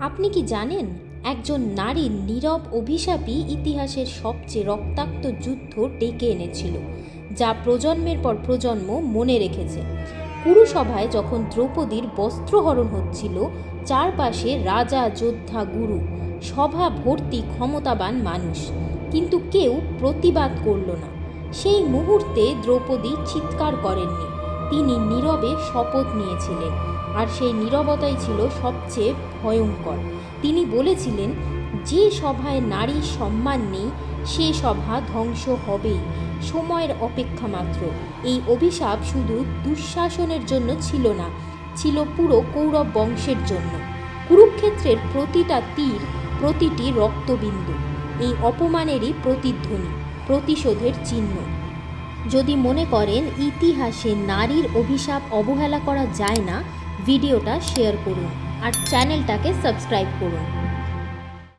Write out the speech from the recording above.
আপনি কি জানেন, একজন নারীর নীরব অভিশাপই ইতিহাসের সবচেয়ে রক্তাক্ত যুদ্ধ ডেকে এনেছিল, যা প্রজন্মের পর প্রজন্ম মনে রেখেছে। কুরুসভায় যখন দ্রৌপদীর বস্ত্রহরণ হচ্ছিল, চারপাশে রাজা, যোদ্ধা, গুরু, সভা ভর্তি ক্ষমতাবান মানুষ, কিন্তু কেউ প্রতিবাদ করল না। সেই মুহূর্তে দ্রৌপদী চিৎকার করেননি, তিনি নীরবে শপথ নিয়েছিলেন, আর সেই নীরবতাই ছিল সবচেয়ে ভয়ঙ্কর। তিনি বলেছিলেন, যে সভায় নারীর সম্মান নেই সে সভা ধ্বংস হবেই, সময়ের অপেক্ষা মাত্র। এই অভিশাপ শুধু দুঃশাসনের জন্য ছিল না, ছিল পুরো কৌরব বংশের জন্য। কুরুক্ষেত্রের প্রতিটা তীর, প্রতিটি রক্তবিন্দু এই অপমানেরই প্রতিধ্বনি, প্রতিশোধের চিহ্ন। যদি মনে করেন ইতিহাসে নারীর অভিশাপ অবহেলা করা যায় না, ভিডিওটা শেয়ার করুন আর চ্যানেলটাকে সাবস্ক্রাইব করুন।